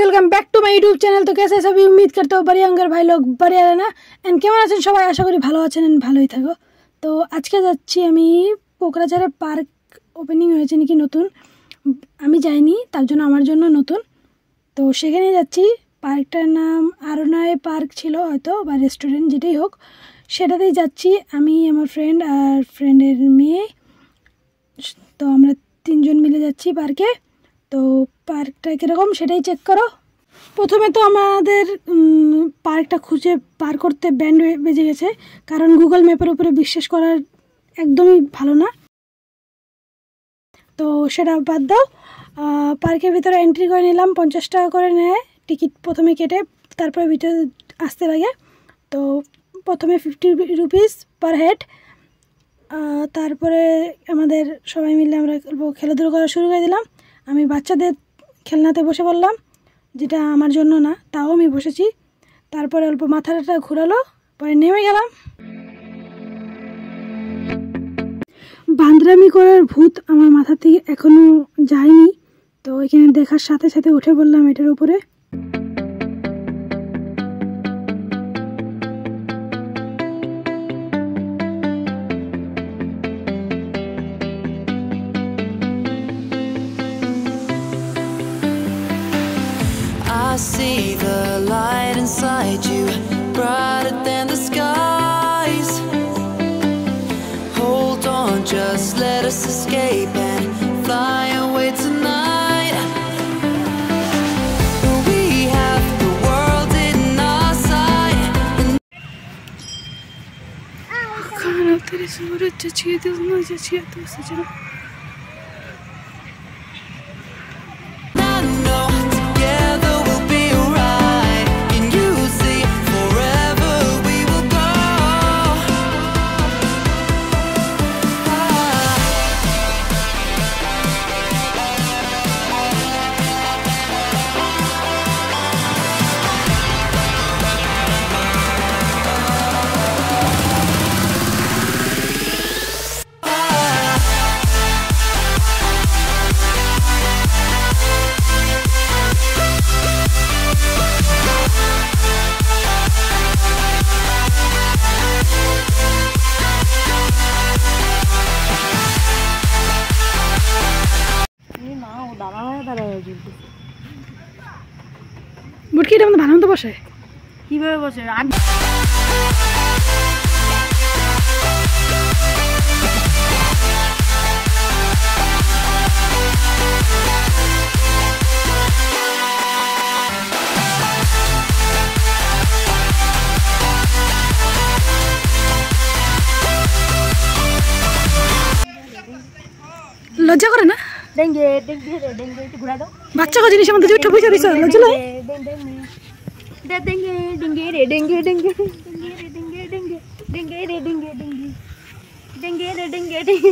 Welcome back to my YouTube channel. तो कैसे सभी, उम्मीद करते हो बढ़िया होंगे भाई लोग, बढ़िया रहना। एंड কেমন আছেন সবাই, আশা করি ভালো আছেন এন্ড ভালোই থাকো। তো আজকে যাচ্ছি আমি পোকরাঝাড়ে, পার্ক ওপেনিং হয়েছে নাকি নতুন, আমি যাইনি, তার জন্য আমার জন্য নতুন। তো সেখানে যাচ্ছি। পার্কটার নাম আরোনায় পার্ক ছিল হয়তো, বা রেস্টুরেন্ট যেটাই হোক, সেটাতেই যাচ্ছি আমি, আমার ফ্রেন্ড আর ফ্রেন্ডের মেয়ে। তো আমরা তিনজন মিলে যাচ্ছি পার্কে। তো পার্কটা কীরকম সেটাই চেক করো। প্রথমে তো আমাদের পার্কটা খুঁজে পার করতে ব্যান্ড বেজে গেছে, কারণ গুগল ম্যাপের উপরে বিশ্বাস করার একদমই ভালো না। তো সেটা বাদ দাও। পার্কের ভিতরে এন্ট্রি করে নিলাম, 50 টাকা করে নেয় টিকিট প্রথমে কেটে, তারপরে ভিতরে আসতে লাগে। তো প্রথমে 50 রুপিস পার হেড। তারপরে আমাদের সবাই মিলে আমরা খেলাধুলো করা শুরু করে দিলাম। আমি বাচ্চাদের খেলনাতে বসে পড়লাম, যেটা আমার জন্য না, তাও আমি বসেছি। তারপরে অল্প মাথাটা ঘুরালো, পরে নেমে গেলাম। বান্দরামি করার ভূত আমার মাথা থেকে এখনও যায়নি। তো এখানে দেখার সাথে সাথে উঠে পড়লাম এটার উপরে। I see the light inside you, brighter than the skies. Hold on, just let us escape and fly away tonight. We have the world in our sight. বুটকিটা আমাদের ভালো মতো বসে, কিভাবে বসে? লজ্জা করে না? ডেঙ্গে ডেঙ্গে ডেঙ্গে একটু ঘুরা দাও। বাচ্চা জিনিসের মধ্যে উঠে বসে দিছ, লজ্জা লাগে? ডেঙ্গে ডেঙ্গে রে ডেঙ্গে ডেঙ্গে ডেঙ্গে ডেঙ্গে ডেঙ্গে রে ডেঙ্গে ডেঙ্গে ডেঙ্গে রে ডেঙ্গে ডেঙ্গে।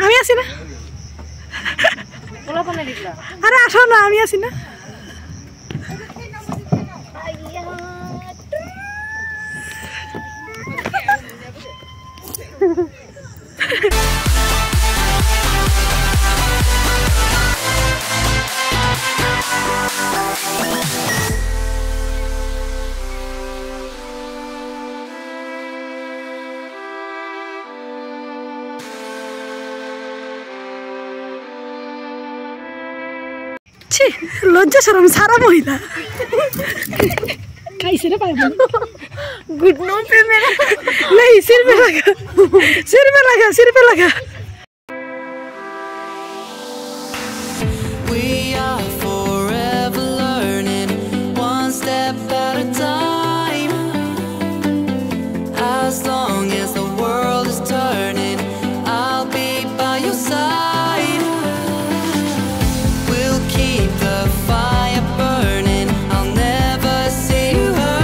আমি আছি না? আরে আসো না, আমি আছি না? লজ্জা সরম সারা মহিলা कैसे रे पाए घुटनों पे मेरा नहीं, सिर में लगा, सिर में लगा, सिर पे लगा। We are forever learning, one step at a time. As long as the world is turning, I'll be by your side. We'll keep the fire burning, I'll never see you hurt.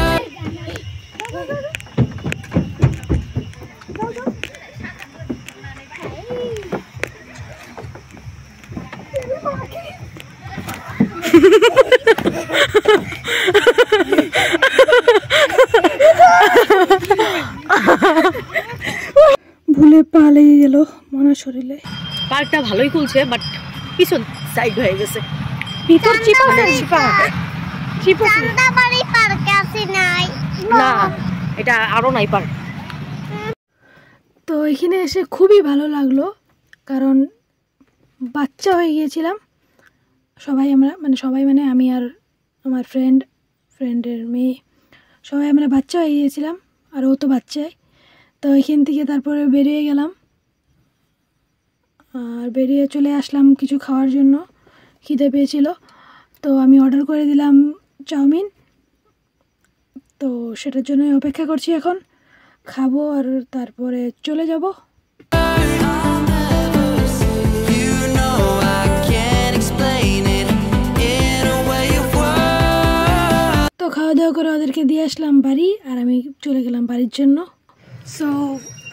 ভুলে পা লেগে গেল মনে শরীরে। পার্কটা ভালোই খুলছে, but পিছন সাইড হয়ে গেছে। ভিতর চিপা না, এটা আরো নাই পার্ক। তো এখানে এসে খুবই ভালো লাগলো, কারণ বাচ্চা হয়ে গিয়েছিলাম সবাই মানে আমি আর আমার ফ্রেন্ডের মেয়ে সবাই আমরা বাচ্চা হয়ে গিয়েছিলাম, আর ও তো বাচ্চাই। তো এখান থেকে তারপরে বেরিয়ে গেলাম, আর বেরিয়ে চলে আসলাম কিছু খাওয়ার জন্য। খিদে পেয়েছিল, তো আমি অর্ডার করে দিলাম চাউমিন। তো সেটার জন্য অপেক্ষা করছি, এখন খাবো আর তারপরে চলে যাব। You know I can't explain it in a way of words. তো খাওয়া দাওয়া করে ওদেরকে দিয়ে আসলাম বাড়ি, আর আমি চলে গেলাম বাড়ির জন্য। সো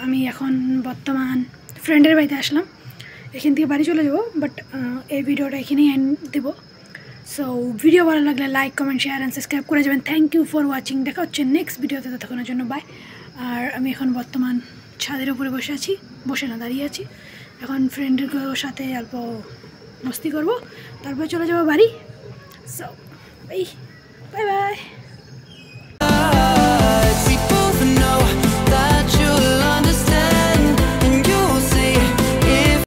আমি এখন বর্তমান ফ্রেন্ডের বাড়িতে আসলাম, এখান থেকে বাড়ি চলে যাবো, বাট এই ভিডিওটা এখানেই এন্ড দেবো। সো ভিডিও ভালো লাগলে like, comment, share and subscribe করে যাবেন। Thank you for watching. দেখা হচ্ছে নেক্সট ভিডিওতে, ততক্ষণের জন্য বাই। আর আমি এখন বর্তমান ছাদের উপরে দাঁড়িয়ে আছি। এখন ফ্রেন্ডের সাথে অল্প মস্তি করবো, তারপরে চলে যাবো বাড়ি। So bye bye.